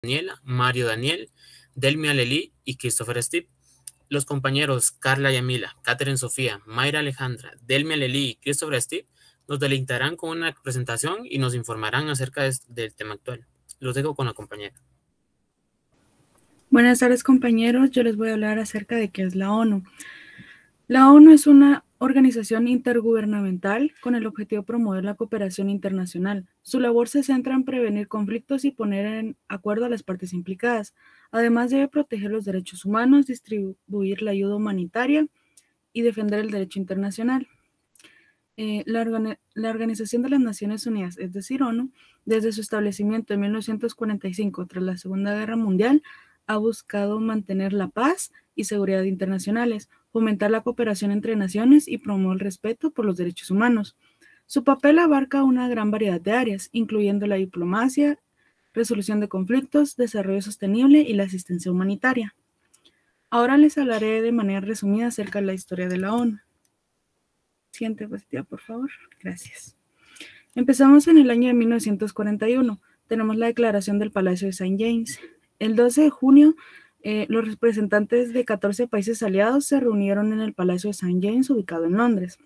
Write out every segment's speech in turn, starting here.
Daniela, Mario Daniel, Delmi Alelí y Christopher Steve. Los compañeros Carla Yamila, Catherine Sofía, Mayra Alejandra, Delmi Alelí y Christopher Steve nos deleitarán con una presentación y nos informarán acerca del tema actual. Los dejo con la compañera. Buenas tardes, compañeros. Yo les voy a hablar acerca de qué es la ONU. La ONU es una organización intergubernamental con el objetivo de promover la cooperación internacional. Su labor se centra en prevenir conflictos y poner en acuerdo a las partes implicadas. Además, debe proteger los derechos humanos, distribuir la ayuda humanitaria y defender el derecho internacional. La Organización de las Naciones Unidas, es decir, ONU, desde su establecimiento en 1945, tras la Segunda Guerra Mundial, ha buscado mantener la paz y seguridad internacionales, fomentar la cooperación entre naciones y promover el respeto por los derechos humanos. Su papel abarca una gran variedad de áreas, incluyendo la diplomacia, resolución de conflictos, desarrollo sostenible y la asistencia humanitaria. Ahora les hablaré de manera resumida acerca de la historia de la ONU. Siguiente diapositiva, por favor. Gracias. Empezamos en el año de 1941. Tenemos la declaración del Palacio de St. James. El 12 de junio, los representantes de 14 países aliados se reunieron en el Palacio de St. James, ubicado en Londres.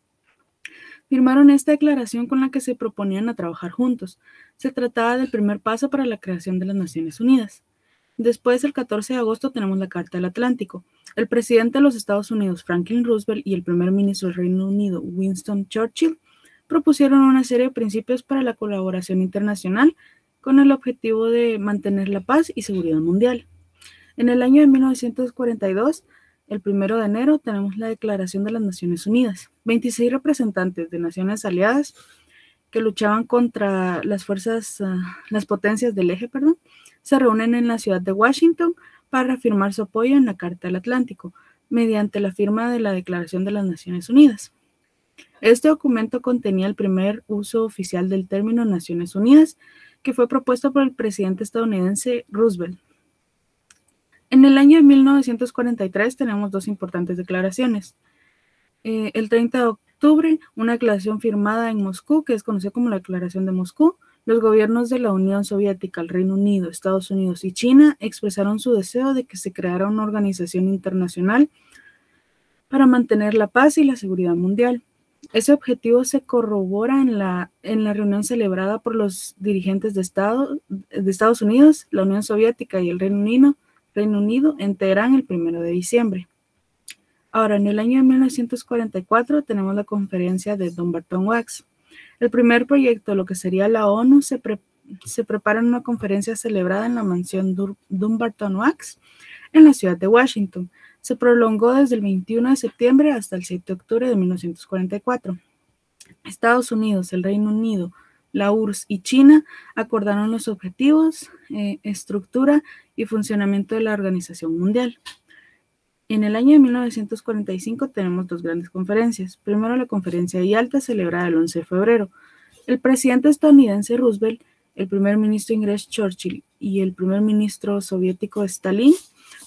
Firmaron esta declaración con la que se proponían a trabajar juntos. Se trataba del primer paso para la creación de las Naciones Unidas. Después, el 14 de agosto, tenemos la Carta del Atlántico. El presidente de los Estados Unidos, Franklin Roosevelt, y el primer ministro del Reino Unido, Winston Churchill, propusieron una serie de principios para la colaboración internacional con el objetivo de mantener la paz y seguridad mundial. En el año de 1942, el 1 de enero, tenemos la Declaración de las Naciones Unidas. 26 representantes de naciones aliadas que luchaban contra las potencias del eje, se reúnen en la ciudad de Washington para reafirmar su apoyo en la Carta del Atlántico, mediante la firma de la Declaración de las Naciones Unidas. Este documento contenía el primer uso oficial del término Naciones Unidas, que fue propuesto por el presidente estadounidense Roosevelt. En el año de 1943 tenemos dos importantes declaraciones. El 30 de octubre, una declaración firmada en Moscú, que es conocida como la Declaración de Moscú. Los gobiernos de la Unión Soviética, el Reino Unido, Estados Unidos y China expresaron su deseo de que se creara una organización internacional para mantener la paz y la seguridad mundial. Ese objetivo se corrobora en la reunión celebrada por los dirigentes de Estados Unidos, la Unión Soviética y el Reino Unido en Teherán el 1 de diciembre. Ahora, en el año de 1944 tenemos la conferencia de Dumbarton Oaks. El primer proyecto de lo que sería la ONU se prepara en una conferencia celebrada en la mansión Dumbarton Oaks en la ciudad de Washington. Se prolongó desde el 21 de septiembre hasta el 7 de octubre de 1944. Estados Unidos, el Reino Unido, la URSS y China acordaron los objetivos, estructura y funcionamiento de la Organización Mundial. En el año de 1945 tenemos dos grandes conferencias. Primero, la conferencia de Yalta, celebrada el 11 de febrero. El presidente estadounidense Roosevelt, el primer ministro inglés Churchill y el primer ministro soviético Stalin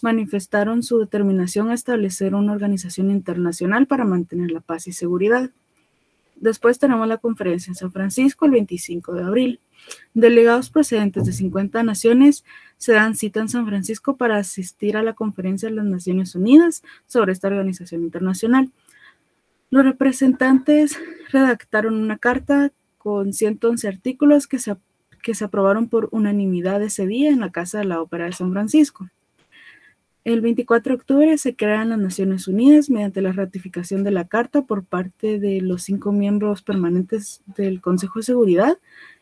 manifestaron su determinación a establecer una organización internacional para mantener la paz y seguridad. Después tenemos la conferencia en San Francisco el 25 de abril. Delegados procedentes de 50 naciones se dan cita en San Francisco para asistir a la conferencia de las Naciones Unidas sobre esta organización internacional. Los representantes redactaron una carta con 111 artículos que se aprobaron por unanimidad ese día en la Casa de la Ópera de San Francisco. El 24 de octubre se crean las Naciones Unidas mediante la ratificación de la Carta por parte de los 5 miembros permanentes del Consejo de Seguridad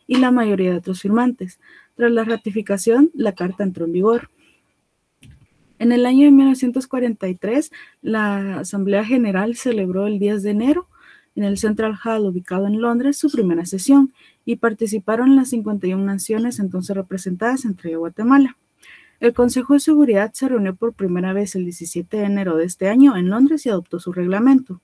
y la mayoría de otros firmantes. Tras la ratificación, la Carta entró en vigor. En el año de 1943, la Asamblea General celebró el 10 de enero en el Central Hall, ubicado en Londres, su primera sesión, y participaron las 51 naciones entonces representadas, entre ellas Guatemala. El Consejo de Seguridad se reunió por primera vez el 17 de enero de este año en Londres y adoptó su reglamento.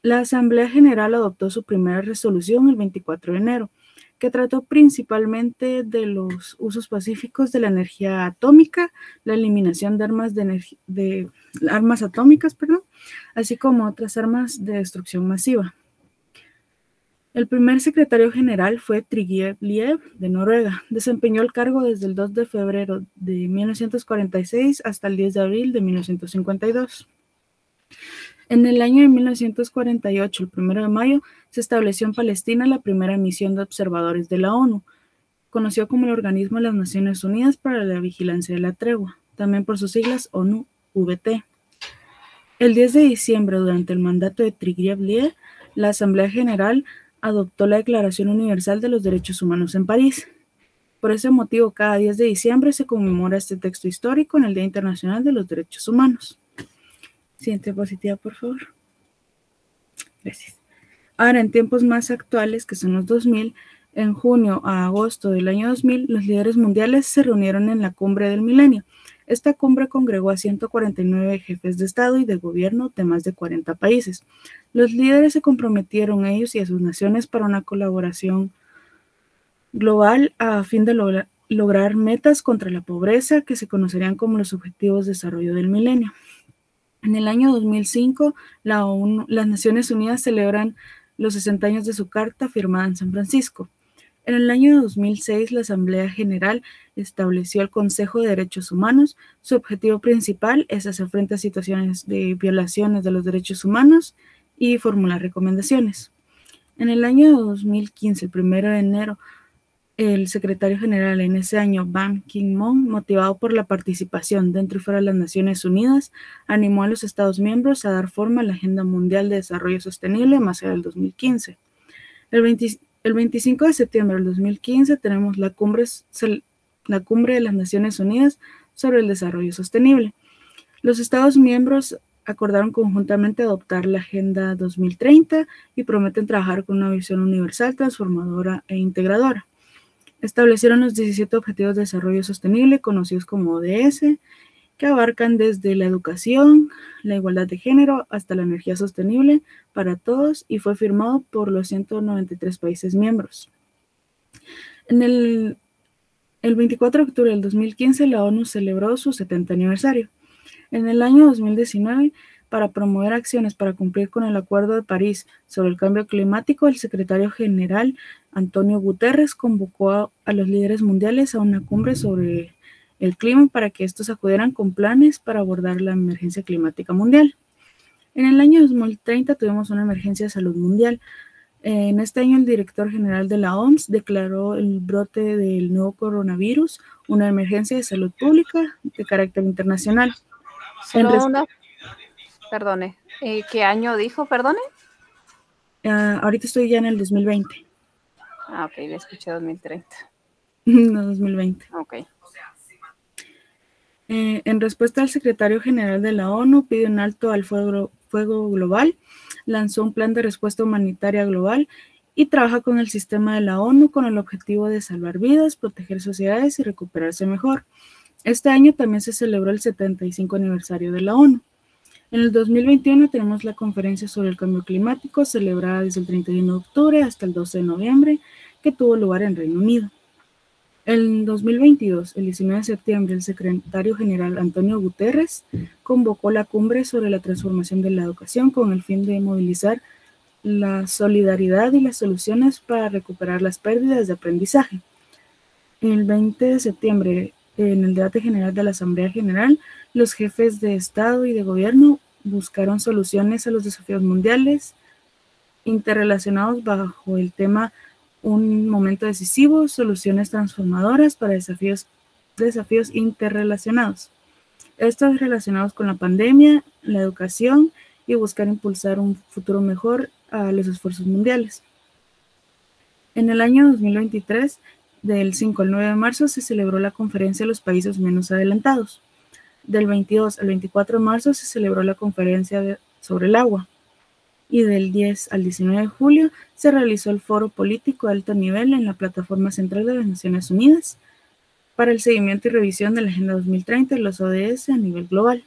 La Asamblea General adoptó su primera resolución el 24 de enero, que trató principalmente de los usos pacíficos de la energía atómica, la eliminación de armas atómicas, así como otras armas de destrucción masiva. El primer secretario general fue Trygve Liev de Noruega. Desempeñó el cargo desde el 2 de febrero de 1946 hasta el 10 de abril de 1952. En el año de 1948, el 1 de mayo, se estableció en Palestina la primera misión de observadores de la ONU, conocido como el Organismo de las Naciones Unidas para la Vigilancia de la Tregua, también por sus siglas ONU-VT. El 10 de diciembre, durante el mandato de Trygve Liev, la Asamblea General adoptó la Declaración Universal de los Derechos Humanos en París. Por ese motivo, cada 10 de diciembre se conmemora este texto histórico en el Día Internacional de los Derechos Humanos. Siguiente diapositiva, por favor. Gracias. Ahora, en tiempos más actuales, que son los 2000, en junio a agosto del año 2000, los líderes mundiales se reunieron en la Cumbre del Milenio. Esta cumbre congregó a 149 jefes de Estado y de gobierno de más de 40 países. Los líderes se comprometieron, ellos y a sus naciones, para una colaboración global a fin de lograr metas contra la pobreza que se conocerían como los Objetivos de Desarrollo del Milenio. En el año 2005, las Naciones Unidas celebran los 60 años de su carta firmada en San Francisco. En el año 2006, la Asamblea General estableció el Consejo de Derechos Humanos. Su objetivo principal es hacer frente a situaciones de violaciones de los derechos humanos y formular recomendaciones. En el año 2015, el 1 de enero, el secretario general en ese año, Ban Ki-moon, motivado por la participación dentro y fuera de las Naciones Unidas, animó a los Estados miembros a dar forma a la Agenda Mundial de Desarrollo Sostenible más allá del 2015. El 25 de septiembre del 2015 tenemos la cumbre de las Naciones Unidas sobre el Desarrollo Sostenible. Los Estados miembros acordaron conjuntamente adoptar la Agenda 2030 y prometen trabajar con una visión universal, transformadora e integradora. Establecieron los 17 Objetivos de Desarrollo Sostenible, conocidos como ODS, que abarcan desde la educación, la igualdad de género, hasta la energía sostenible para todos, y fue firmado por los 193 países miembros. El 24 de octubre del 2015, la ONU celebró su 70 aniversario. En el año 2019, para promover acciones para cumplir con el Acuerdo de París sobre el cambio climático, el secretario general Antonio Guterres convocó a los líderes mundiales a una cumbre sobre el clima para que estos acudieran con planes para abordar la emergencia climática mundial. En el año 2030 tuvimos una emergencia de salud mundial. En este año, el director general de la OMS declaró el brote del nuevo coronavirus una emergencia de salud pública de carácter internacional. Perdone, ¿qué año dijo, perdone? Ahorita estoy ya en el 2020. Ah, ok, le escuché 2030. No, 2020. Ok. En respuesta, al secretario general de la ONU pide un alto al fuego global, lanzó un plan de respuesta humanitaria global y trabaja con el sistema de la ONU con el objetivo de salvar vidas, proteger sociedades y recuperarse mejor. Este año también se celebró el 75 aniversario de la ONU. En el 2021 tenemos la conferencia sobre el cambio climático, celebrada desde el 31 de octubre hasta el 12 de noviembre, que tuvo lugar en Reino Unido. En 2022, el 19 de septiembre, el secretario general Antonio Guterres convocó la cumbre sobre la transformación de la educación con el fin de movilizar la solidaridad y las soluciones para recuperar las pérdidas de aprendizaje. El 20 de septiembre, en el debate general de la Asamblea General, los jefes de Estado y de Gobierno buscaron soluciones a los desafíos mundiales interrelacionados bajo el tema Un momento decisivo, soluciones transformadoras para desafíos interrelacionados. Estos relacionados con la pandemia, la educación y buscar impulsar un futuro mejor a los esfuerzos mundiales. En el año 2023, del 5 al 9 de marzo, se celebró la Conferencia de los Países Menos Adelantados. Del 22 al 24 de marzo se celebró la Conferencia sobre el Agua. Y del 10 al 19 de julio se realizó el Foro Político de Alto Nivel en la Plataforma Central de las Naciones Unidas para el seguimiento y revisión de la Agenda 2030 y los ODS a nivel global.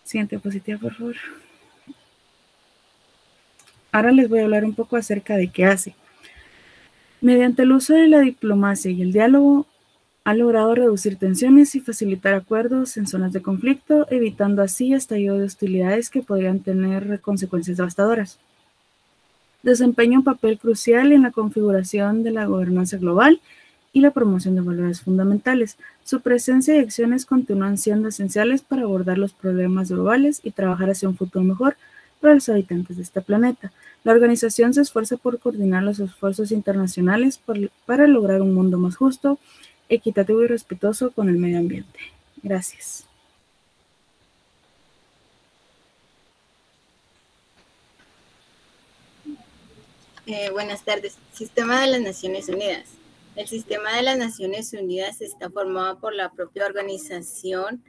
Siguiente diapositiva, por favor. Ahora les voy a hablar un poco acerca de qué hace. Mediante el uso de la diplomacia y el diálogo, ha logrado reducir tensiones y facilitar acuerdos en zonas de conflicto, evitando así estallido de hostilidades que podrían tener consecuencias devastadoras. Desempeña un papel crucial en la configuración de la gobernanza global y la promoción de valores fundamentales. Su presencia y acciones continúan siendo esenciales para abordar los problemas globales y trabajar hacia un futuro mejor para los habitantes de este planeta. La organización se esfuerza por coordinar los esfuerzos internacionales para lograr un mundo más justo, equitativo y respetuoso con el medio ambiente. Gracias. Buenas tardes. Sistema de las Naciones Unidas. El Sistema de las Naciones Unidas está formado por la propia organización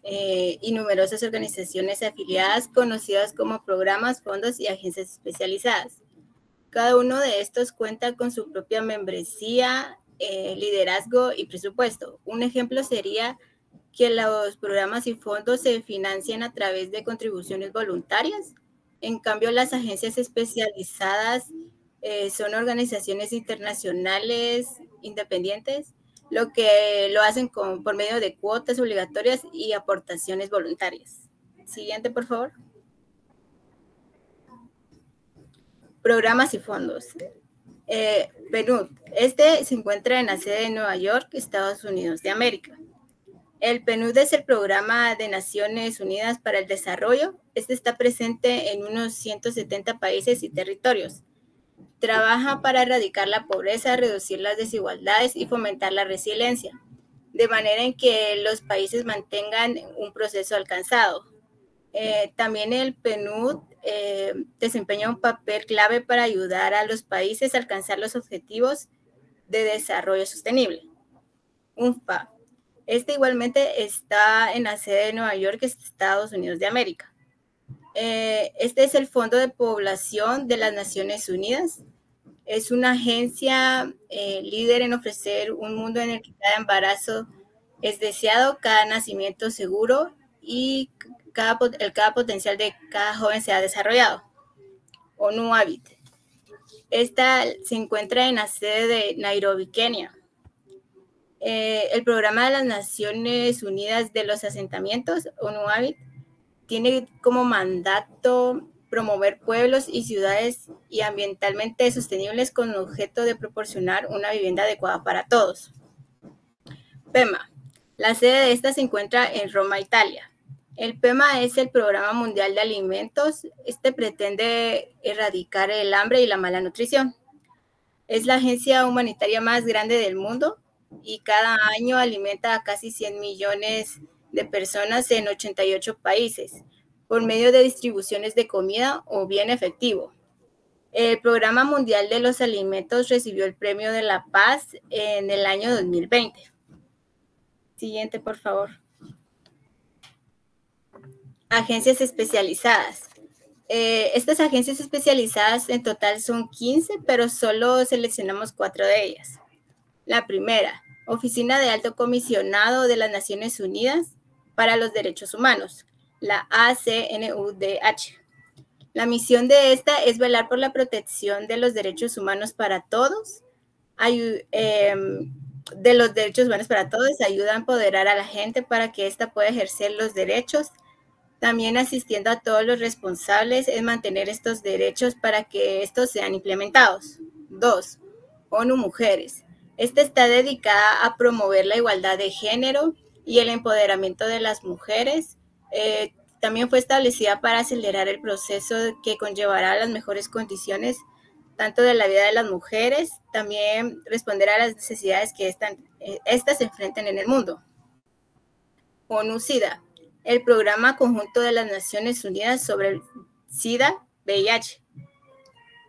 y numerosas organizaciones afiliadas conocidas como programas, fondos y agencias especializadas. Cada uno de estos cuenta con su propia membresía, liderazgo y presupuesto. Un ejemplo sería que los programas y fondos se financian a través de contribuciones voluntarias. En cambio, las agencias especializadas son organizaciones internacionales independientes, lo que lo hacen por medio de cuotas obligatorias y aportaciones voluntarias. Siguiente, por favor. Programas y fondos. PNUD. Este se encuentra en la sede de Nueva York, Estados Unidos de América. El PNUD es el Programa de Naciones Unidas para el Desarrollo. Este está presente en unos 170 países y territorios. Trabaja para erradicar la pobreza, reducir las desigualdades y fomentar la resiliencia, de manera en que los países mantengan un proceso alcanzado. También el PNUD desempeña un papel clave para ayudar a los países a alcanzar los objetivos de desarrollo sostenible. UNFPA. Este igualmente está en la sede de Nueva York, Estados Unidos de América. Este es el Fondo de Población de las Naciones Unidas. Es una agencia líder en ofrecer un mundo en el que cada embarazo es deseado, cada nacimiento seguro y cada potencial de cada joven se ha desarrollado. ONU Habit. Esta se encuentra en la sede de Nairobi, Kenia. El Programa de las Naciones Unidas de los Asentamientos, ONU Habit, tiene como mandato promover pueblos y ciudades y ambientalmente sostenibles con el objeto de proporcionar una vivienda adecuada para todos. PEMA. La sede de esta se encuentra en Roma, Italia. El PEMA es el Programa Mundial de Alimentos. Este pretende erradicar el hambre y la mala nutrición. Es la agencia humanitaria más grande del mundo y cada año alimenta a casi 100 millones de personas en 88 países por medio de distribuciones de comida o bien efectivo. El Programa Mundial de los Alimentos recibió el Premio de la Paz en el año 2020. Siguiente, por favor. Agencias especializadas. Estas agencias especializadas en total son 15, pero solo seleccionamos 4 de ellas. La primera, Oficina de Alto Comisionado de las Naciones Unidas para los Derechos Humanos, la ACNUDH. La misión de esta es velar por la protección de los derechos humanos para todos, ayuda a empoderar a la gente para que ésta pueda ejercer los derechos, también asistiendo a todos los responsables en mantener estos derechos para que estos sean implementados. 2. ONU Mujeres. Esta está dedicada a promover la igualdad de género y el empoderamiento de las mujeres. También fue establecida para acelerar el proceso que conllevará a las mejores condiciones tanto de la vida de las mujeres, también responder a las necesidades que estas se enfrenten en el mundo. ONU-SIDA, el Programa Conjunto de las Naciones Unidas sobre el SIDA-VIH.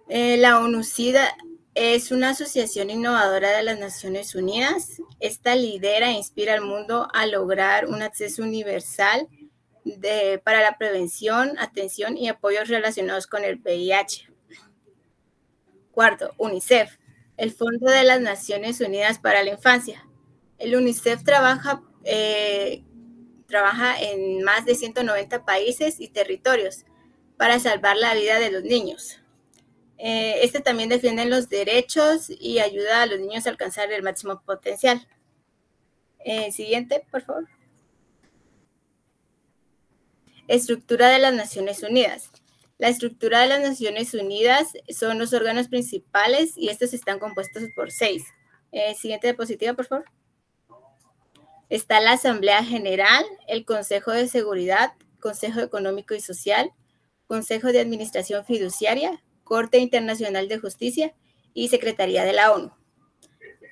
La ONU-SIDA es una asociación innovadora de las Naciones Unidas. Esta lidera e inspira al mundo a lograr un acceso universal para la prevención, atención y apoyos relacionados con el VIH. Cuarto, UNICEF, el Fondo de las Naciones Unidas para la Infancia. El UNICEF trabaja en más de 190 países y territorios para salvar la vida de los niños. Este también defiende los derechos y ayuda a los niños a alcanzar el máximo potencial. Siguiente, por favor. Estructura de las Naciones Unidas. La estructura de las Naciones Unidas son los órganos principales y estos están compuestos por 6. Siguiente diapositiva, por favor. Está la Asamblea General, el Consejo de Seguridad, Consejo Económico y Social, Consejo de Administración Fiduciaria, Corte Internacional de Justicia y Secretaría de la ONU.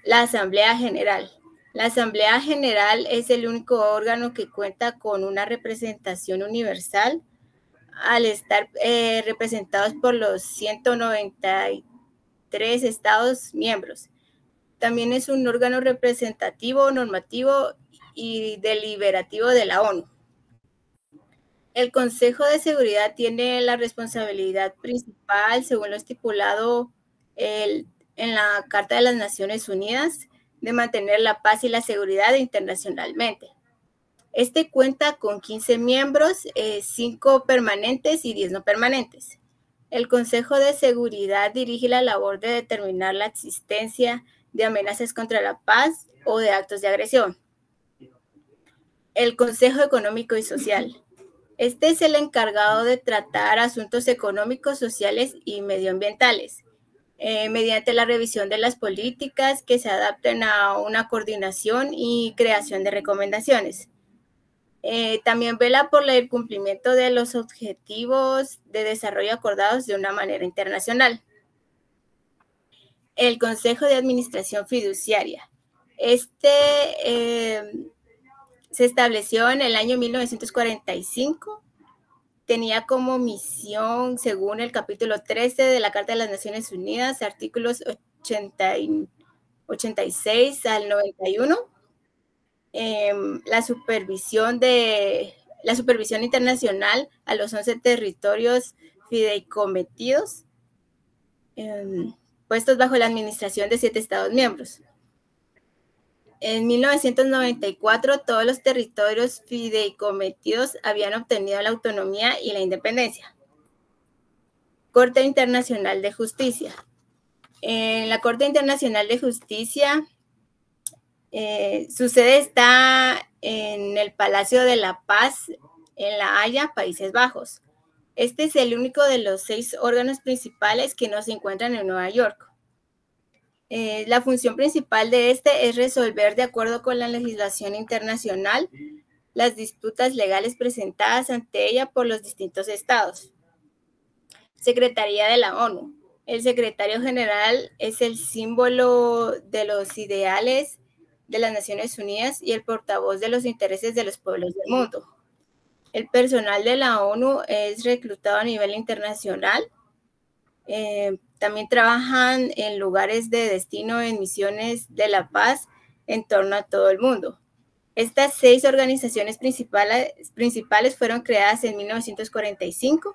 La Asamblea General. La Asamblea General es el único órgano que cuenta con una representación universal al estar representados por los 193 Estados miembros. También es un órgano representativo, normativo y deliberativo de la ONU. El Consejo de Seguridad tiene la responsabilidad principal, según lo estipulado en la Carta de las Naciones Unidas, de mantener la paz y la seguridad internacionalmente. Este cuenta con 15 miembros, 5 permanentes y 10 no permanentes. El Consejo de Seguridad dirige la labor de determinar la existencia de amenazas contra la paz o de actos de agresión. El Consejo Económico y Social. Este es el encargado de tratar asuntos económicos, sociales y medioambientales, mediante la revisión de las políticas que se adapten a una coordinación y creación de recomendaciones. También vela por el cumplimiento de los objetivos de desarrollo acordados de una manera internacional. El Consejo de Administración Fiduciaria. Se estableció en el año 1945. Tenía como misión, según el capítulo 13 de la Carta de las Naciones Unidas, artículos 86 al 91, la supervisión internacional a los 11 territorios fideicometidos, puestos bajo la administración de 7 Estados miembros. En 1994, todos los territorios fideicometidos habían obtenido la autonomía y la independencia. Corte Internacional de Justicia. En la Corte Internacional de Justicia, su sede está en el Palacio de la Paz, en La Haya, Países Bajos. Este es el único de los 6 órganos principales que no se encuentran en Nueva York. La función principal de este es resolver, de acuerdo con la legislación internacional, las disputas legales presentadas ante ella por los distintos estados. Secretaría de la ONU. El secretario general es el símbolo de los ideales de las Naciones Unidas y el portavoz de los intereses de los pueblos del mundo. El personal de la ONU es reclutado a nivel internacional. También trabajan en lugares de destino en misiones de la paz en torno a todo el mundo. Estas 6 organizaciones principales fueron creadas en 1945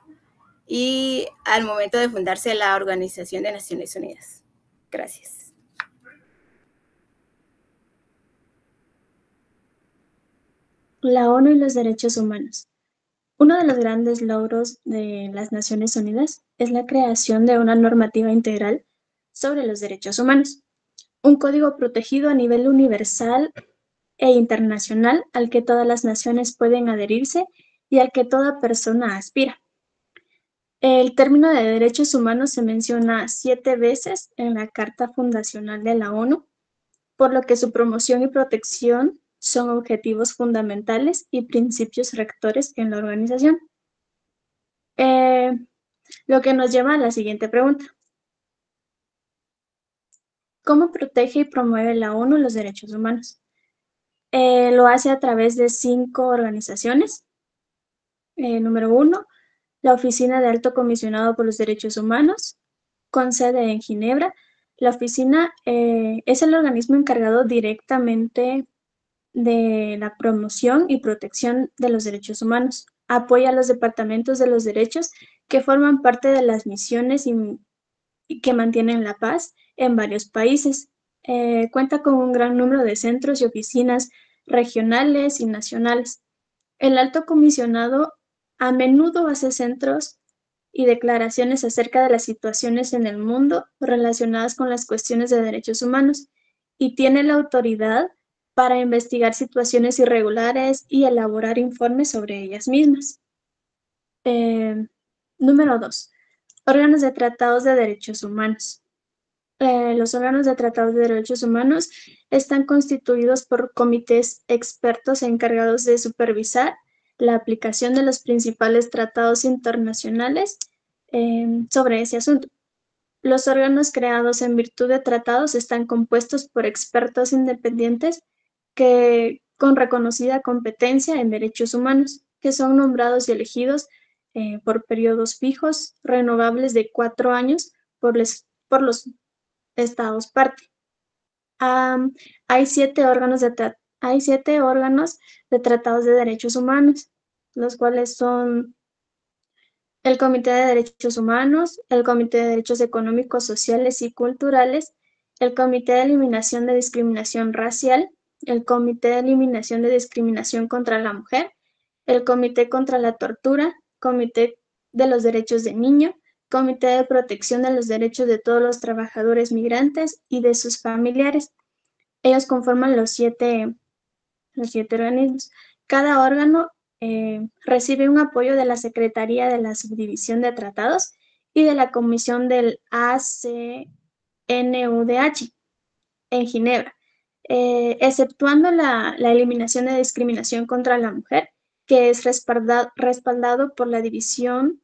y al momento de fundarse la Organización de Naciones Unidas. Gracias. La ONU y los derechos humanos. Uno de los grandes logros de las Naciones Unidas es la creación de una normativa integral sobre los derechos humanos, un código protegido a nivel universal e internacional al que todas las naciones pueden adherirse y al que toda persona aspira. El término de derechos humanos se menciona 7 veces en la Carta Fundacional de la ONU, por lo que su promoción y protección son objetivos fundamentales y principios rectores en la organización. Lo que nos lleva a la siguiente pregunta. ¿Cómo protege y promueve la ONU los derechos humanos? Lo hace a través de 5 organizaciones. Número 1, la Oficina de Alto Comisionado por los Derechos Humanos, con sede en Ginebra. La oficina es el organismo encargado directamente de la promoción y protección de los derechos humanos. Apoya a los departamentos de los derechos que forman parte de las misiones y que mantienen la paz en varios países. Cuenta con un gran número de centros y oficinas regionales y nacionales. El alto comisionado a menudo hace centros y declaraciones acerca de las situaciones en el mundo relacionadas con las cuestiones de derechos humanos y tiene la autoridad para investigar situaciones irregulares y elaborar informes sobre ellas mismas. Número 2. Órganos de tratados de derechos humanos. Los órganos de tratados de derechos humanos están constituidos por comités expertos encargados de supervisar la aplicación de los principales tratados internacionales sobre ese asunto. Los órganos creados en virtud de tratados están compuestos por expertos independientes que con reconocida competencia en derechos humanos, que son nombrados y elegidos por periodos fijos, renovables de 4 años por los estados parte. Hay 7 órganos de tratados de derechos humanos, los cuales son el Comité de Derechos Humanos, el Comité de Derechos Económicos, Sociales y Culturales, el Comité de Eliminación de Discriminación Racial, el Comité de Eliminación de Discriminación contra la Mujer, el Comité contra la Tortura, Comité de los Derechos del Niño, Comité de Protección de los Derechos de todos los trabajadores migrantes y de sus familiares. Ellos conforman los 7 organismos. Cada órgano recibe un apoyo de la Secretaría de la Subdivisión de Tratados y de la Comisión del ACNUDH en Ginebra, exceptuando la eliminación de discriminación contra la mujer, que es respaldado por la División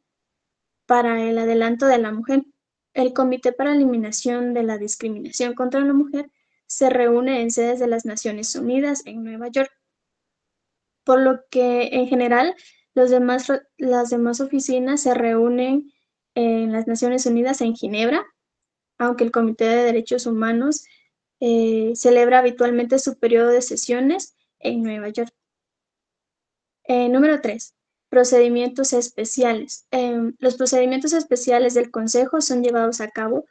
para el Adelanto de la Mujer. El Comité para la Eliminación de la Discriminación contra la Mujer se reúne en sedes de las Naciones Unidas en Nueva York, por lo que en general las demás oficinas se reúnen en las Naciones Unidas en Ginebra, aunque el Comité de Derechos Humanos celebra habitualmente su periodo de sesiones en Nueva York. Número 3. Procedimientos especiales. Los procedimientos especiales del Consejo son llevados a cabo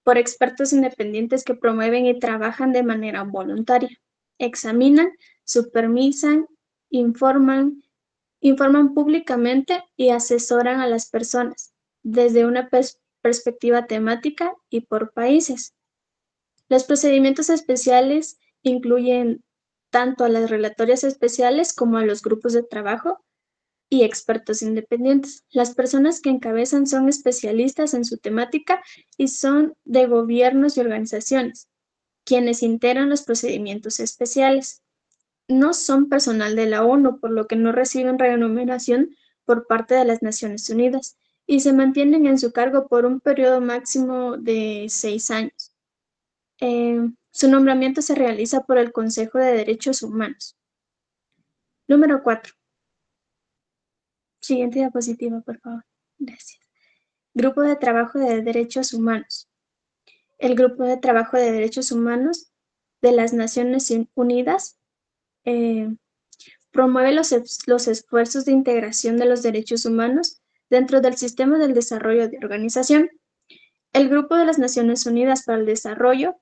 por expertos independientes que promueven y trabajan de manera voluntaria. Examinan, supervisan, informan públicamente y asesoran a las personas desde una perspectiva temática y por países. Los procedimientos especiales incluyen tanto a las relatorias especiales como a los grupos de trabajo y expertos independientes. Las personas que encabezan son especialistas en su temática y son de gobiernos y organizaciones, quienes integran los procedimientos especiales. No son personal de la ONU, por lo que no reciben remuneración por parte de las Naciones Unidas y se mantienen en su cargo por un periodo máximo de 6 años. Su nombramiento se realiza por el Consejo de Derechos Humanos. Número 4. Siguiente diapositiva, por favor. Gracias. Grupo de Trabajo de Derechos Humanos. El Grupo de Trabajo de Derechos Humanos de las Naciones Unidas promueve los esfuerzos de integración de los derechos humanos dentro del sistema del desarrollo de organización. El Grupo de las Naciones Unidas para el Desarrollo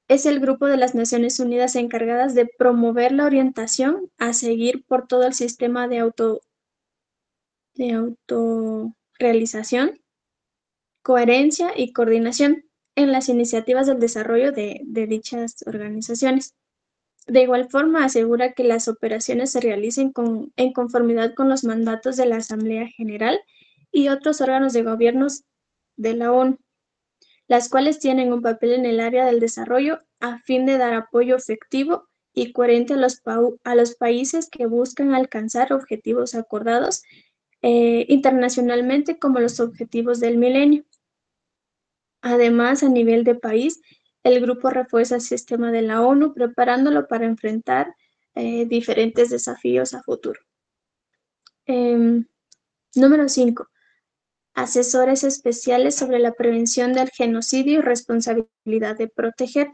es el grupo de las Naciones Unidas encargadas de promover la orientación a seguir por todo el sistema de autorrealización, coherencia y coordinación en las iniciativas del desarrollo de dichas organizaciones. De igual forma, asegura que las operaciones se realicen en conformidad con los mandatos de la Asamblea General y otros órganos de gobiernos de la ONU, las cuales tienen un papel en el área del desarrollo a fin de dar apoyo efectivo y coherente a los países que buscan alcanzar objetivos acordados internacionalmente como los objetivos del milenio. Además, a nivel de país, el grupo refuerza el sistema de la ONU, preparándolo para enfrentar diferentes desafíos a futuro. Número 5. Asesores especiales sobre la prevención del genocidio y responsabilidad de proteger.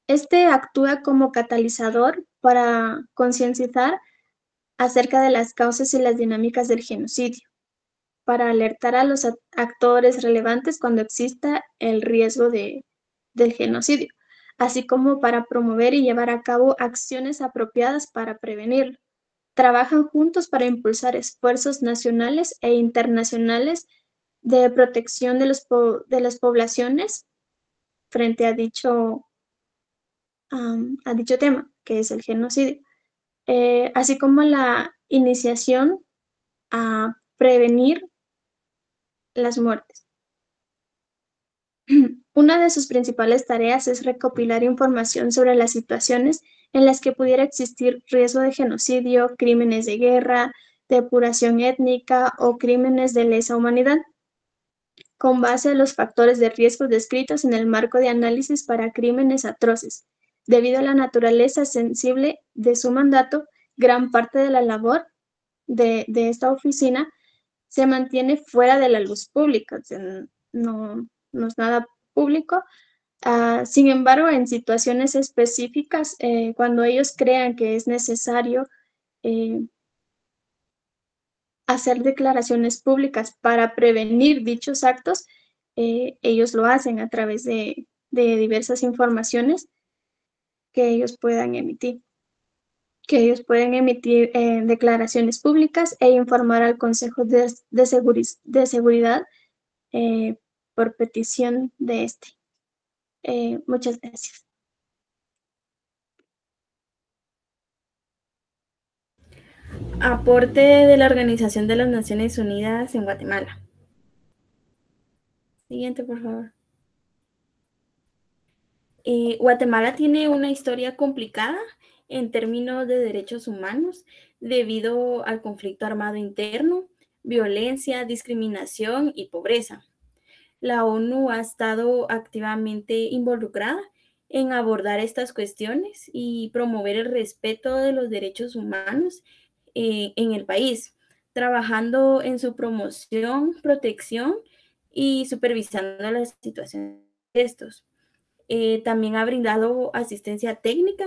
Este actúa como catalizador para concienciar acerca de las causas y las dinámicas del genocidio, para alertar a los actores relevantes cuando exista el riesgo del genocidio, así como para promover y llevar a cabo acciones apropiadas para prevenirlo. Trabajan juntos para impulsar esfuerzos nacionales e internacionales de protección de las poblaciones frente a dicho tema, que es el genocidio, así como la iniciación prevenir las muertes. Una de sus principales tareas es recopilar información sobre las situaciones en las que pudiera existir riesgo de genocidio, crímenes de guerra, depuración étnica o crímenes de lesa humanidad, con base a los factores de riesgo descritos en el marco de análisis para crímenes atroces. Debido a la naturaleza sensible de su mandato, gran parte de la labor de esta oficina se mantiene fuera de la luz pública, o sea, no es nada público. Sin embargo, en situaciones específicas, cuando ellos crean que es necesario hacer declaraciones públicas para prevenir dichos actos, ellos lo hacen a través de diversas informaciones que ellos puedan emitir. Declaraciones públicas e informar al Consejo de Seguridad por petición de este. Muchas gracias. Aporte de la Organización de las Naciones Unidas en Guatemala. Siguiente, por favor. Guatemala tiene una historia complicada en términos de derechos humanos debido al conflicto armado interno, violencia, discriminación y pobreza. La ONU ha estado activamente involucrada en abordar estas cuestiones y promover el respeto de los derechos humanos en el país, trabajando en su promoción, protección y supervisando las situaciones de estos. También ha brindado asistencia técnica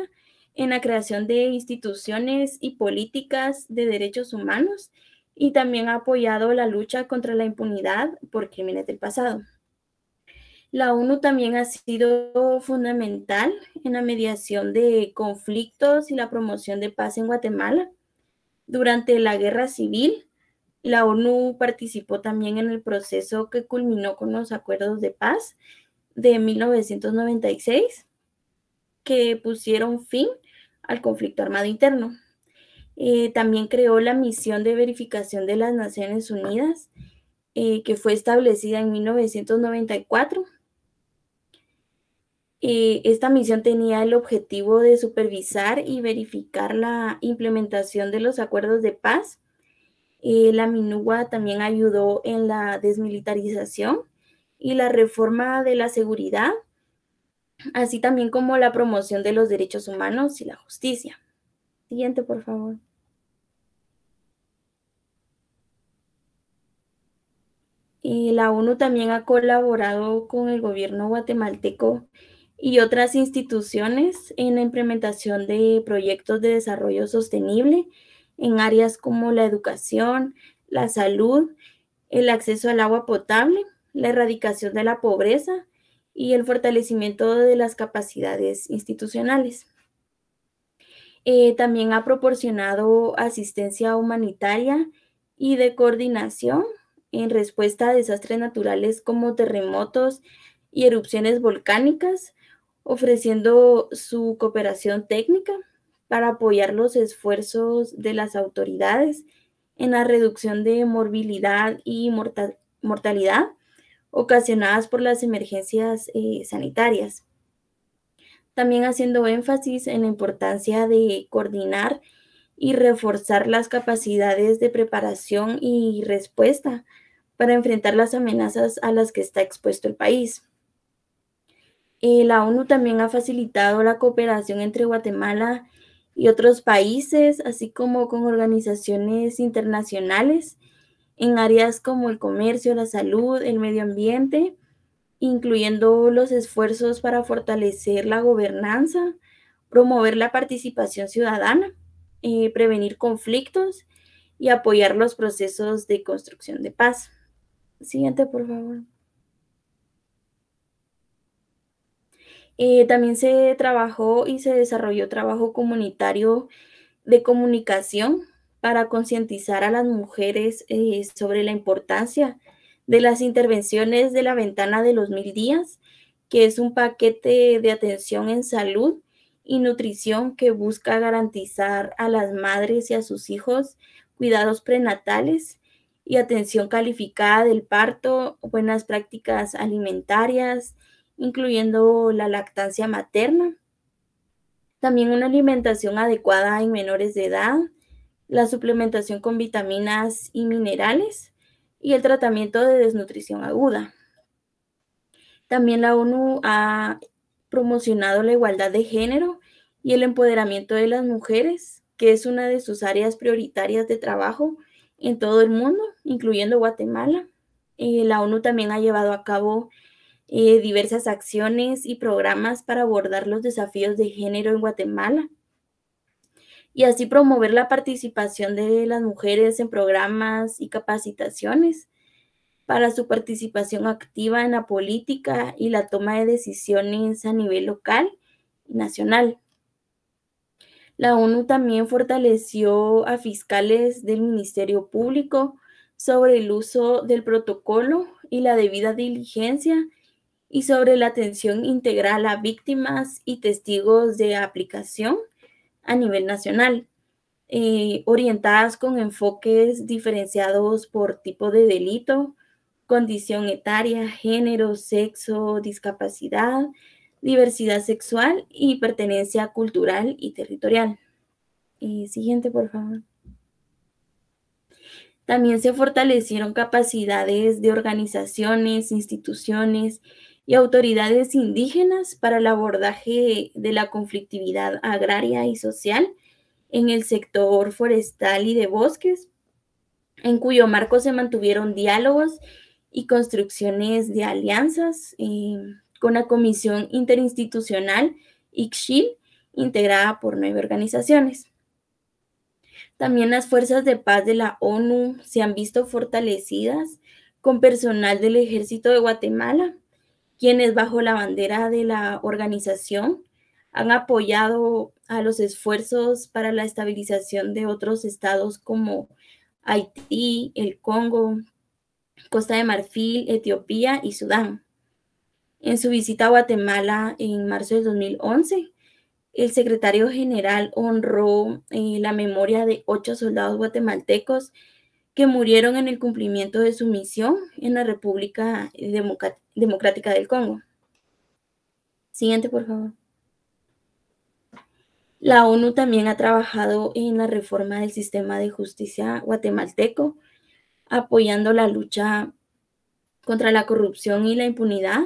en la creación de instituciones y políticas de derechos humanos y también ha apoyado la lucha contra la impunidad por crímenes del pasado. La ONU también ha sido fundamental en la mediación de conflictos y la promoción de paz en Guatemala. Durante la Guerra Civil, la ONU participó también en el proceso que culminó con los acuerdos de paz de 1996, que pusieron fin al conflicto armado interno. También creó la misión de verificación de las Naciones Unidas, que fue establecida en 1994. Esta misión tenía el objetivo de supervisar y verificar la implementación de los acuerdos de paz. La MINUGUA también ayudó en la desmilitarización y la reforma de la seguridad, así también como la promoción de los derechos humanos y la justicia. Siguiente, por favor. La ONU también ha colaborado con el gobierno guatemalteco y otras instituciones en la implementación de proyectos de desarrollo sostenible en áreas como la educación, la salud, el acceso al agua potable, la erradicación de la pobreza y el fortalecimiento de las capacidades institucionales. También ha proporcionado asistencia humanitaria y de coordinación en respuesta a desastres naturales como terremotos y erupciones volcánicas, ofreciendo su cooperación técnica para apoyar los esfuerzos de las autoridades en la reducción de morbilidad y mortalidad ocasionadas por las emergencias sanitarias. También haciendo énfasis en la importancia de coordinar y reforzar las capacidades de preparación y respuesta para enfrentar las amenazas a las que está expuesto el país. La ONU también ha facilitado la cooperación entre Guatemala y otros países, así como con organizaciones internacionales en áreas como el comercio, la salud, el medio ambiente, incluyendo los esfuerzos para fortalecer la gobernanza, promover la participación ciudadana, prevenir conflictos y apoyar los procesos de construcción de paz. Siguiente, por favor. También se trabajó y se desarrolló trabajo comunitario de comunicación para concientizar a las mujeres sobre la importancia de las intervenciones de la ventana de los 1000 días, que es un paquete de atención en salud y nutrición que busca garantizar a las madres y a sus hijos cuidados prenatales y atención calificada del parto, buenas prácticas alimentarias, incluyendo la lactancia materna, también una alimentación adecuada en menores de edad, la suplementación con vitaminas y minerales y el tratamiento de desnutrición aguda. También la ONU ha promocionado la igualdad de género y el empoderamiento de las mujeres, que es una de sus áreas prioritarias de trabajo en todo el mundo, incluyendo Guatemala. La ONU también ha llevado a cabo diversas acciones y programas para abordar los desafíos de género en Guatemala y así promover la participación de las mujeres en programas y capacitaciones para su participación activa en la política y la toma de decisiones a nivel local y nacional. La ONU también fortaleció a fiscales del Ministerio Público sobre el uso del protocolo y la debida diligencia y sobre la atención integral a víctimas y testigos de aplicación a nivel nacional, orientadas con enfoques diferenciados por tipo de delito, condición etaria, género, sexo, discapacidad, diversidad sexual y pertenencia cultural y territorial. Siguiente, por favor. También se fortalecieron capacidades de organizaciones, instituciones y autoridades indígenas para el abordaje de la conflictividad agraria y social en el sector forestal y de bosques, en cuyo marco se mantuvieron diálogos y construcciones de alianzas con la Comisión Interinstitucional ICXIL, integrada por 9 organizaciones. También las fuerzas de paz de la ONU se han visto fortalecidas con personal del Ejército de Guatemala, quienes bajo la bandera de la organización han apoyado a los esfuerzos para la estabilización de otros estados como Haití, el Congo, Costa de Marfil, Etiopía y Sudán. En su visita a Guatemala en marzo de 2011, el secretario general honró la memoria de 8 soldados guatemaltecos que murieron en el cumplimiento de su misión en la República Democrática del Congo. Siguiente, por favor. La ONU también ha trabajado en la reforma del sistema de justicia guatemalteco, apoyando la lucha contra la corrupción y la impunidad,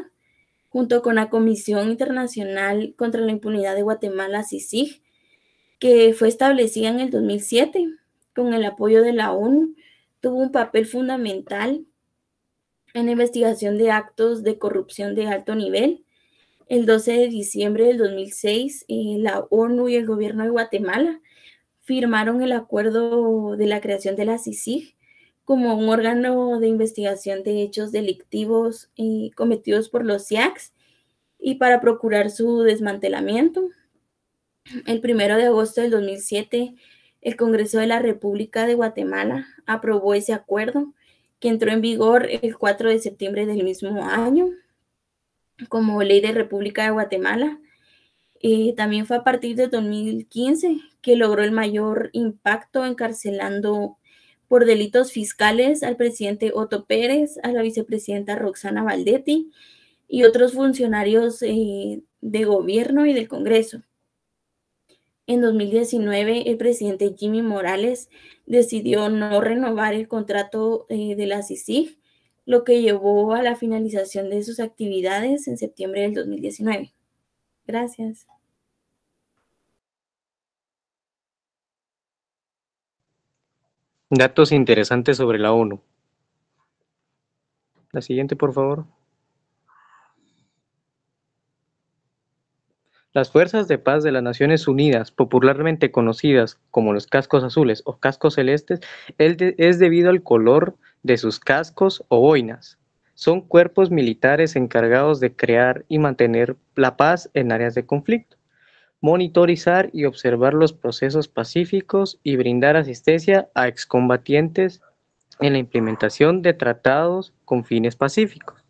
junto con la Comisión Internacional contra la Impunidad de Guatemala, CICIG, que fue establecida en el 2007 con el apoyo de la ONU, tuvo un papel fundamental en la investigación de actos de corrupción de alto nivel. El 12 de diciembre del 2006, la ONU y el gobierno de Guatemala firmaron el acuerdo de la creación de la CICIG como un órgano de investigación de hechos delictivos cometidos por los SIACs y para procurar su desmantelamiento. El 1 de agosto del 2007, el Congreso de la República de Guatemala aprobó ese acuerdo, que entró en vigor el 4 de septiembre del mismo año como ley de República de Guatemala. También fue a partir de 2015 que logró el mayor impacto encarcelando por delitos fiscales al presidente Otto Pérez, a la vicepresidenta Roxana Valdetti y otros funcionarios de gobierno y del Congreso. En 2019, el presidente Jimmy Morales decidió no renovar el contrato de la CICIG, lo que llevó a la finalización de sus actividades en septiembre del 2019. Gracias. Datos interesantes sobre la ONU. La siguiente, por favor. Las Fuerzas de Paz de las Naciones Unidas, popularmente conocidas como los cascos azules o cascos celestes, es debido al color de sus cascos o boinas. Son cuerpos militares encargados de crear y mantener la paz en áreas de conflicto, monitorizar y observar los procesos pacíficos y brindar asistencia a excombatientes en la implementación de tratados con fines pacíficos.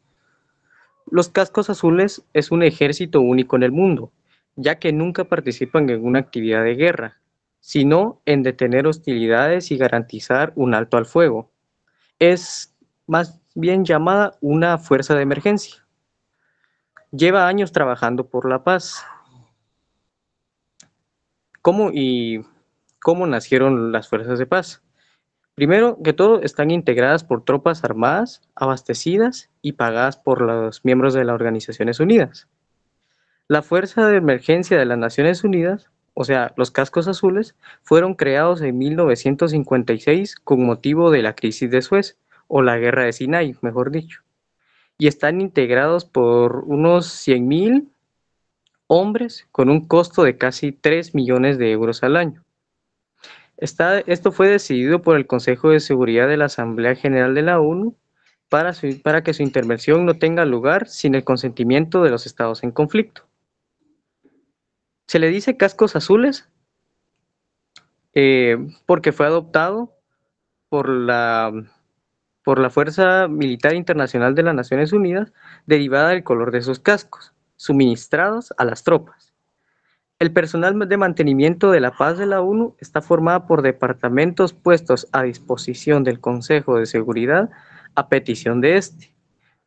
Los cascos azules es un ejército único en el mundo, ya que nunca participan en una actividad de guerra, sino en detener hostilidades y garantizar un alto al fuego. es más bien llamada una fuerza de emergencia. Lleva años trabajando por la paz. ¿Cómo nacieron las fuerzas de paz? Primero que todo, están integradas por tropas armadas, abastecidas y pagadas por los miembros de las Organizaciones Unidas. La Fuerza de Emergencia de las Naciones Unidas, o sea, los cascos azules, fueron creados en 1956 con motivo de la crisis de Suez, o la guerra de Sinai, mejor dicho, y están integrados por unos 100,000 hombres con un costo de casi 3 millones de euros al año. Esto fue decidido por el Consejo de Seguridad de la Asamblea General de la ONU para que su intervención no tenga lugar sin el consentimiento de los estados en conflicto. Se le dice cascos azules porque fue adoptado por la Fuerza Militar Internacional de las Naciones Unidas, derivada del color de sus cascos, suministrados a las tropas. El personal de mantenimiento de la paz de la ONU está formado por departamentos puestos a disposición del Consejo de Seguridad a petición de este,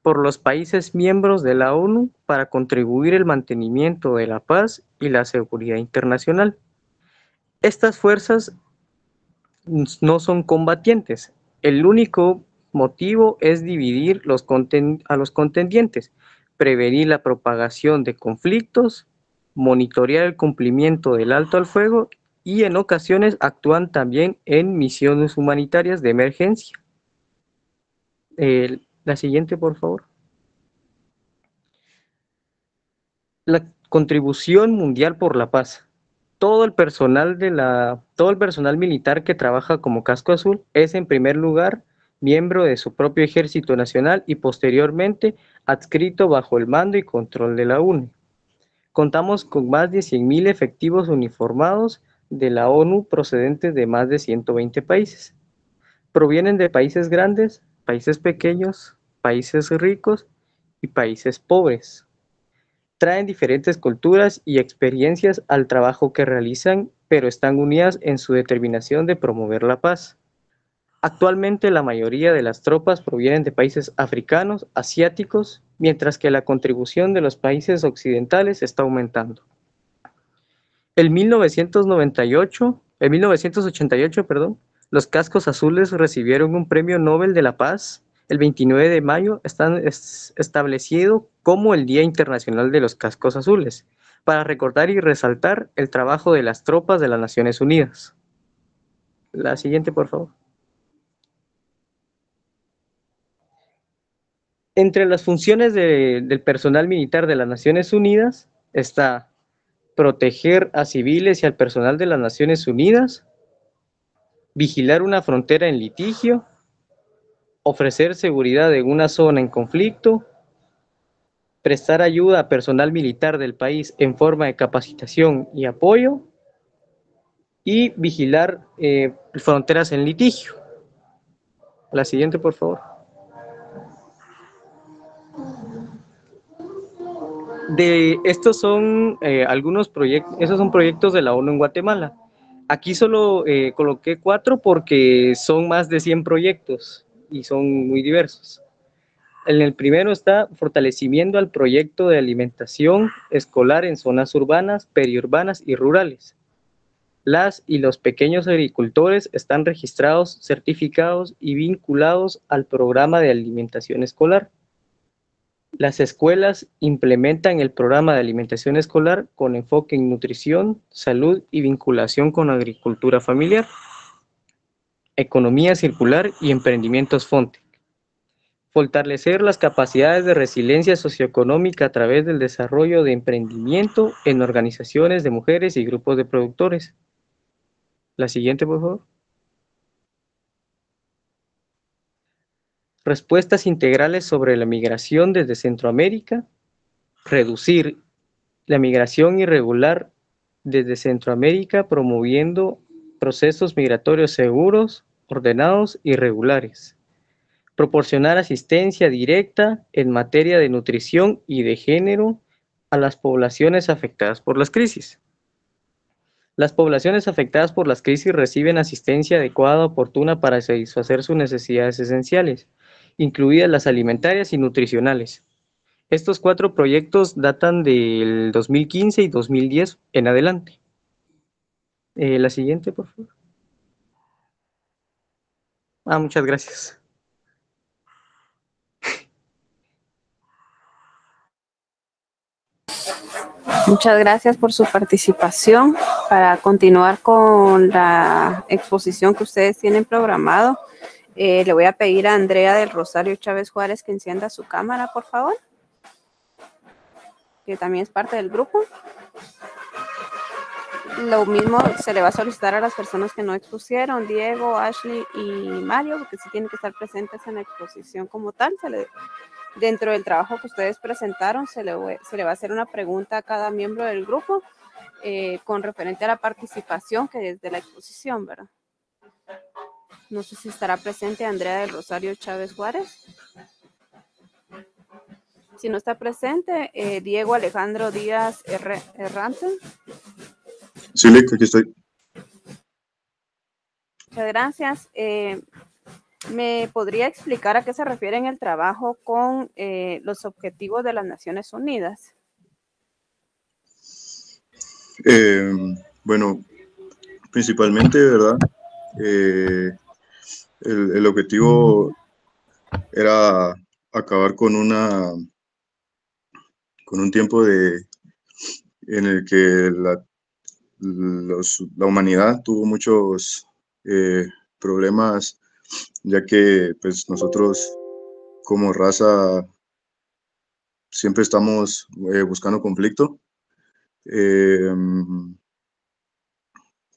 por los países miembros de la ONU para contribuir al mantenimiento de la paz y la seguridad internacional. Estas fuerzas no son combatientes. El único motivo es dividir a los contendientes, prevenir la propagación de conflictos, monitorear el cumplimiento del alto al fuego y en ocasiones actúan también en misiones humanitarias de emergencia. La siguiente, por favor. La contribución mundial por la paz. Todo el personal militar que trabaja como casco azul es en primer lugar miembro de su propio ejército nacional y posteriormente adscrito bajo el mando y control de la ONU. Contamos con más de 100,000 efectivos uniformados de la ONU procedentes de más de 120 países. Provienen de países grandes, países pequeños, países ricos y países pobres. Traen diferentes culturas y experiencias al trabajo que realizan, pero están unidas en su determinación de promover la paz. Actualmente la mayoría de las tropas provienen de países africanos, asiáticos, mientras que la contribución de los países occidentales está aumentando. En 1988, los cascos azules recibieron un premio Nobel de la Paz. El 29 de mayo está establecido como el Día Internacional de los Cascos Azules, para recordar y resaltar el trabajo de las tropas de las Naciones Unidas. La siguiente, por favor. Entre las funciones del personal militar de las Naciones Unidas está proteger a civiles y al personal de las Naciones Unidas, vigilar una frontera en litigio, ofrecer seguridad en una zona en conflicto, prestar ayuda a personal militar del país en forma de capacitación y apoyo, y vigilar fronteras en litigio. La siguiente, por favor. Estos son algunos proyectos, esos son proyectos de la ONU en Guatemala. Aquí solo coloqué 4 porque son más de 100 proyectos y son muy diversos. En el primero está fortalecimiento al proyecto de alimentación escolar en zonas urbanas, periurbanas y rurales. Las y los pequeños agricultores están registrados, certificados y vinculados al programa de alimentación escolar. Las escuelas implementan el programa de alimentación escolar con enfoque en nutrición, salud y vinculación con agricultura familiar, economía circular y emprendimientos FONTEC. Fortalecer las capacidades de resiliencia socioeconómica a través del desarrollo de emprendimiento en organizaciones de mujeres y grupos de productores. La siguiente, por favor. Respuestas integrales sobre la migración desde Centroamérica, reducir la migración irregular desde Centroamérica promoviendo procesos migratorios seguros, ordenados y regulares, proporcionar asistencia directa en materia de nutrición y de género a las poblaciones afectadas por las crisis, Las poblaciones afectadas por las crisis reciben asistencia adecuada, oportuna para satisfacer sus necesidades esenciales, incluidas las alimentarias y nutricionales. Estos 4 proyectos datan del 2015 y 2010 en adelante. La siguiente, por favor. Muchas gracias. Muchas gracias por su participación. Para continuar con la exposición que ustedes tienen programado, le voy a pedir a Andrea del Rosario Chávez Juárez que encienda su cámara, por favor, que también es parte del grupo. Lo mismo se le va a solicitar a las personas que no expusieron, Diego, Ashley y Mario, porque sí tienen que estar presentes en la exposición como tal. Dentro del trabajo que ustedes presentaron, se le va a hacer una pregunta a cada miembro del grupo con referente a la participación que es de la exposición, ¿verdad? No sé si estará presente Andrea del Rosario Chávez Juárez. Si no está presente, Diego Alejandro Díaz Errante. Sí, Lick, aquí estoy. Muchas gracias. ¿Me podría explicar a qué se refiere en el trabajo con los objetivos de las Naciones Unidas? Bueno, principalmente, ¿verdad? El objetivo era acabar con un tiempo en el que la humanidad tuvo muchos problemas, ya que pues nosotros como raza siempre estamos buscando conflicto.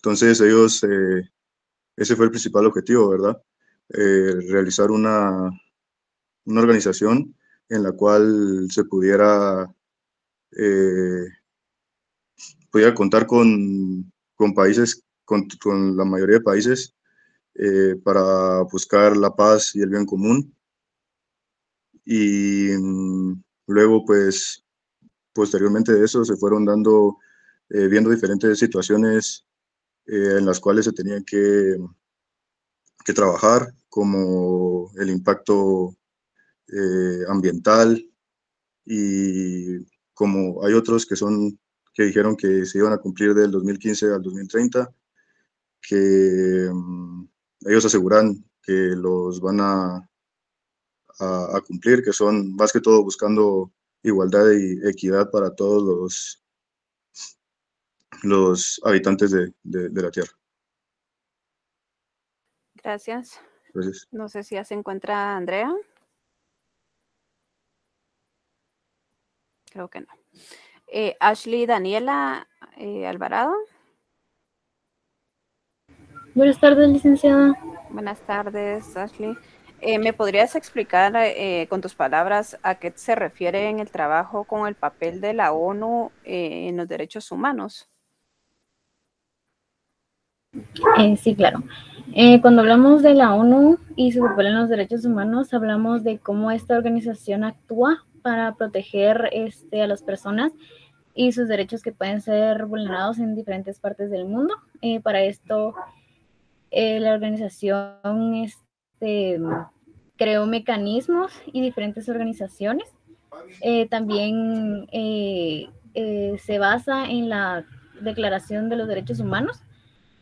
Entonces ellos, ese fue el principal objetivo, ¿verdad? Realizar una organización en la cual se pudiera contar con países, con la mayoría de países, para buscar la paz y el bien común. Y luego, pues, posteriormente de eso, se fueron viendo diferentes situaciones en las cuales se tenían que trabajar, como el impacto ambiental, y como hay otros que dijeron que se iban a cumplir del 2015 al 2030, que ellos aseguran que los van a cumplir, que son más que todo buscando igualdad y equidad para todos los habitantes de la Tierra. Gracias. Gracias. No sé si ya se encuentra Andrea. Creo que no. Ashley Daniela Alvarado. Buenas tardes, licenciada. Buenas tardes, Ashley. ¿Me podrías explicar con tus palabras a qué se refiere en el trabajo con el papel de la ONU en los derechos humanos? Sí, claro. Cuando hablamos de la ONU y su papel en los derechos humanos, hablamos de cómo esta organización actúa para proteger a las personas y sus derechos que pueden ser vulnerados en diferentes partes del mundo. Para esto, la organización creó mecanismos y diferentes organizaciones. También se basa en la Declaración de los Derechos Humanos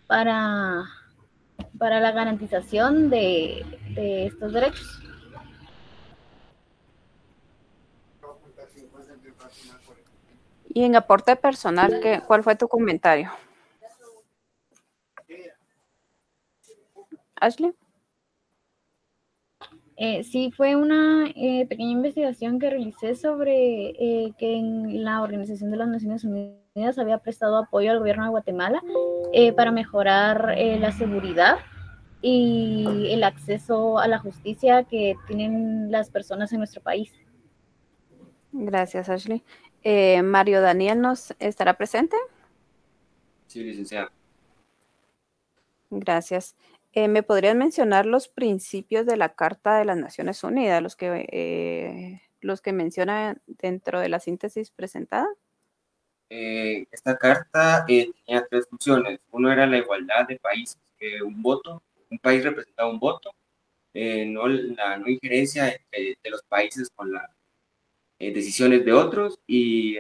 para la garantización de estos derechos. Y en aporte personal, ¿cuál fue tu comentario? Ashley. Sí, fue una pequeña investigación que realicé sobre que en la Organización de las Naciones Unidas había prestado apoyo al gobierno de Guatemala para mejorar la seguridad y el acceso a la justicia que tienen las personas en nuestro país. Gracias, Ashley. Mario Daniel, ¿nos estará presente? Sí, licenciada. Gracias. ¿Me podrías mencionar los principios de la Carta de las Naciones Unidas, los que menciona dentro de la síntesis presentada? Esta carta tenía tres funciones. Uno era la igualdad de países, un país representaba un voto, la no injerencia de los países con las decisiones de otros, y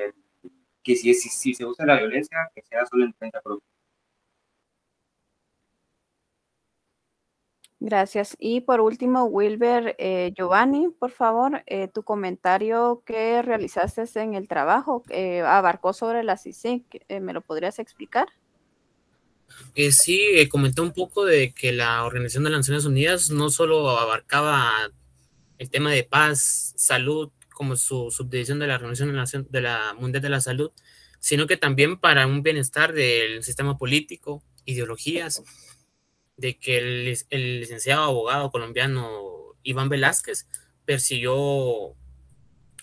que si se usa la violencia, que sea solo en defensa propia. Gracias. Y por último, Wilber, Giovanni, por favor, tu comentario que realizaste en el trabajo abarcó sobre la CICIG. ¿Me lo podrías explicar? Sí, comenté un poco de que la Organización de las Naciones Unidas no solo abarcaba el tema de paz, salud, como su subdivisión de la Organización de la Mundial de la Salud, sino que también para un bienestar del sistema político, ideologías, de que el licenciado abogado colombiano Iván Velázquez persiguió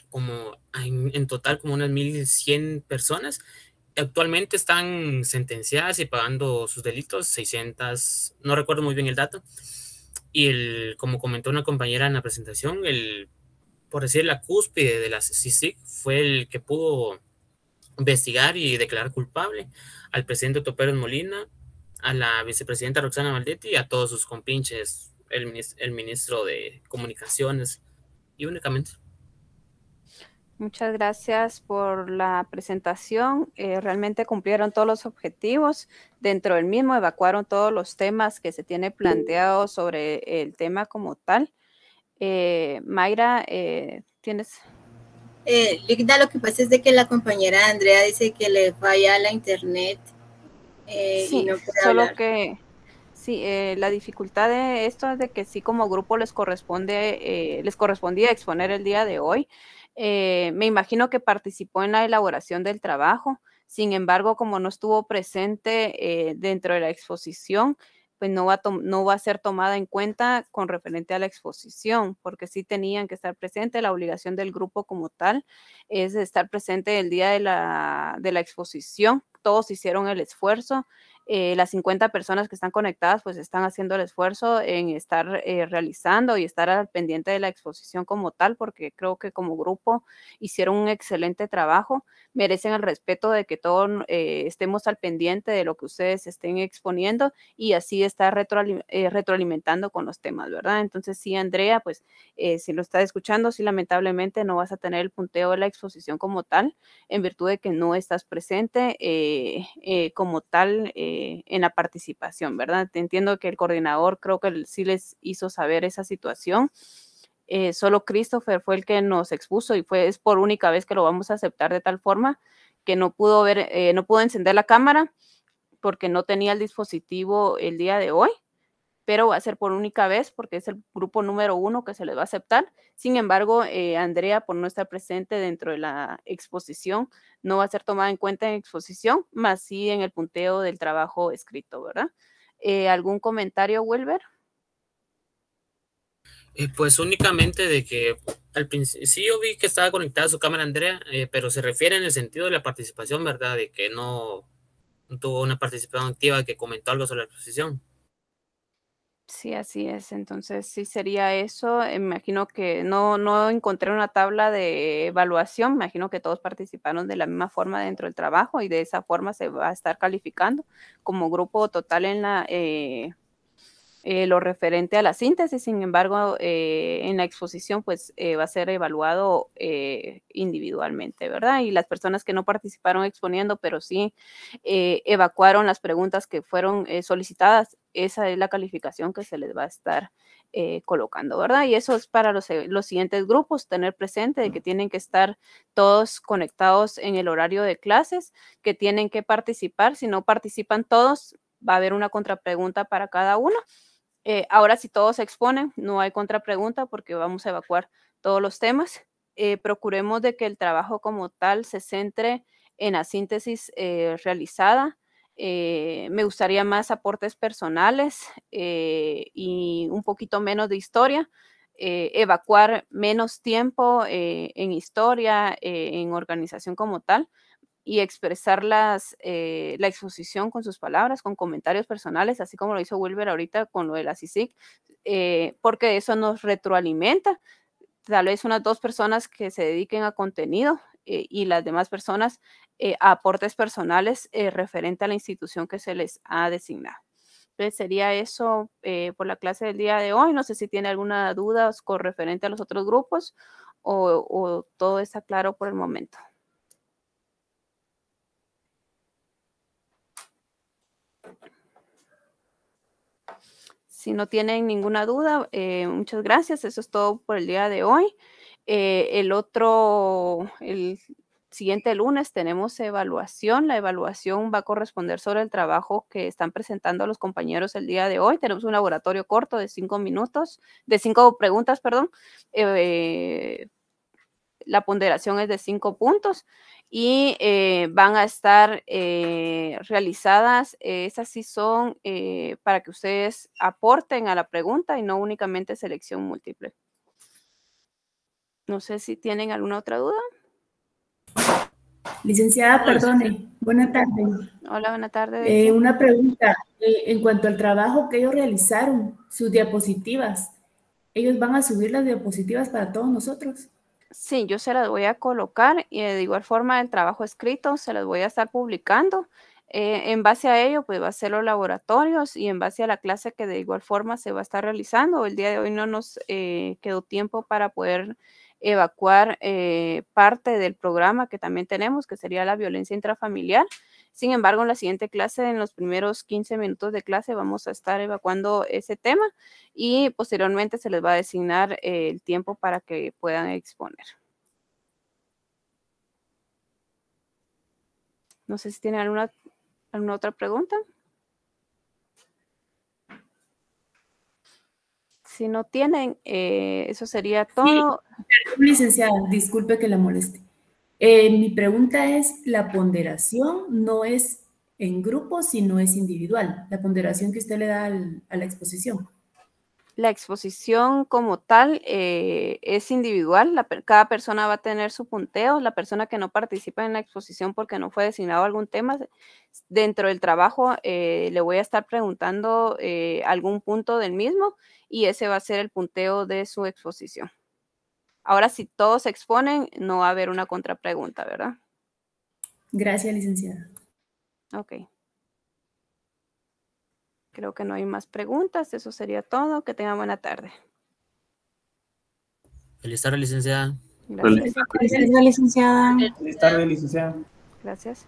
como en total como unas 1.100 personas. Actualmente están sentenciadas y pagando sus delitos, 600, no recuerdo muy bien el dato. Y como comentó una compañera en la presentación, por decir, la cúspide de la CICIG fue el que pudo investigar y declarar culpable al presidente Otto Pérez Molina, a la vicepresidenta Roxana Valdetti y a todos sus compinches, el ministro de Comunicaciones, y únicamente. Muchas gracias por la presentación. Realmente cumplieron todos los objetivos. Dentro del mismo evacuaron todos los temas que se tiene planteado sobre el tema como tal. Mayra, ¿tienes? Ligda, lo que pasa es de que la compañera Andrea dice que le falla la internet sí, y no puede solo hablar. que sí, la dificultad de esto es de que sí, como grupo les correspondía exponer el día de hoy. Me imagino que participó en la elaboración del trabajo. Sin embargo, como no estuvo presente dentro de la exposición, pues no va a ser tomada en cuenta con referente a la exposición, porque sí tenían que estar presentes. La obligación del grupo como tal es de estar presente el día de la exposición. Todos hicieron el esfuerzo. Las 50 personas que están conectadas pues están haciendo el esfuerzo en estar realizando y estar al pendiente de la exposición como tal, porque creo que como grupo hicieron un excelente trabajo, merecen el respeto de que todos estemos al pendiente de lo que ustedes estén exponiendo y así estar retroalimentando con los temas, ¿verdad? Entonces sí, Andrea, pues si lo estás escuchando, sí, lamentablemente no vas a tener el punteo de la exposición como tal, en virtud de que no estás presente como tal en la participación, ¿verdad? Te entiendo que el coordinador creo que sí les hizo saber esa situación. Solo Christopher fue el que nos expuso y es por única vez que lo vamos a aceptar de tal forma que no pudo encender la cámara porque no tenía el dispositivo el día de hoy, pero va a ser por única vez porque es el grupo número 1 que se les va a aceptar. Sin embargo, Andrea, por no estar presente dentro de la exposición, no va a ser tomada en cuenta en exposición, más sí en el punteo del trabajo escrito, ¿verdad? ¿Algún comentario, Wilber? Pues únicamente de que al principio sí yo vi que estaba conectada su cámara, Andrea, pero se refiere en el sentido de la participación, ¿verdad? De que no tuvo una participación activa, que comentó algo sobre la exposición. Sí, así es. Entonces, sí sería eso. Me imagino que no encontré una tabla de evaluación. Me imagino que todos participaron de la misma forma dentro del trabajo y de esa forma se va a estar calificando como grupo total en lo referente a la síntesis. Sin embargo, en la exposición pues va a ser evaluado individualmente, ¿verdad? Y las personas que no participaron exponiendo, pero sí evacuaron las preguntas que fueron solicitadas, esa es la calificación que se les va a estar colocando, ¿verdad? Y eso es para los siguientes grupos, tener presente de que tienen que estar todos conectados en el horario de clases, que tienen que participar. Si no participan todos, va a haber una contrapregunta para cada uno. Ahora, si todos se exponen, no hay contrapregunta porque vamos a evacuar todos los temas. Procuremos de que el trabajo como tal se centre en la síntesis realizada. Me gustaría más aportes personales y un poquito menos de historia. Evacuar menos tiempo en historia, en organización como tal, y expresar la exposición con sus palabras, con comentarios personales, así como lo hizo Wilber ahorita con lo de la CICIG, porque eso nos retroalimenta. Tal vez unas 2 personas que se dediquen a contenido y las demás personas aportes personales referente a la institución que se les ha designado. Entonces sería eso por la clase del día de hoy. No sé si tiene alguna duda con referente a los otros grupos o todo está claro por el momento. Si no tienen ninguna duda, muchas gracias. Eso es todo por el día de hoy. El siguiente lunes tenemos evaluación. La evaluación va a corresponder sobre el trabajo que están presentando los compañeros el día de hoy. Tenemos un laboratorio corto de 5 preguntas, perdón. La ponderación es de 5 puntos y van a estar realizadas, esas sí son para que ustedes aporten a la pregunta y no únicamente selección múltiple. No sé si tienen alguna otra duda. Licenciada, perdone, buena tarde. Hola, buena tarde. Una pregunta, en cuanto al trabajo que ellos realizaron, sus diapositivas, ¿ellos van a subir las diapositivas para todos nosotros? Sí, yo se las voy a colocar y de igual forma el trabajo escrito se las voy a estar publicando. En base a ello, pues va a ser los laboratorios y en base a la clase que de igual forma se va a estar realizando. El día de hoy no nos quedó tiempo para poder evacuar parte del programa que también tenemos, que sería la violencia intrafamiliar. Sin embargo, en la siguiente clase, en los primeros 15 minutos de clase, vamos a estar evacuando ese tema y posteriormente se les va a designar el tiempo para que puedan exponer. No sé si tienen alguna otra pregunta. Si no tienen, eso sería todo. Sí, licenciada, disculpe que la moleste. Mi pregunta es, la ponderación no es en grupo, sino es individual, la ponderación que usted le da a la exposición. La exposición como tal es individual, cada persona va a tener su punteo. La persona que no participa en la exposición porque no fue designado algún tema, dentro del trabajo le voy a estar preguntando algún punto del mismo y ese va a ser el punteo de su exposición. Ahora, si todos se exponen, no va a haber una contrapregunta, ¿verdad? Gracias, licenciada. Ok. Creo que no hay más preguntas. Eso sería todo. Que tengan buena tarde. Feliz tarde, licenciada. Gracias. Feliz tarde, licenciada. Feliz tarde, licenciada. Gracias.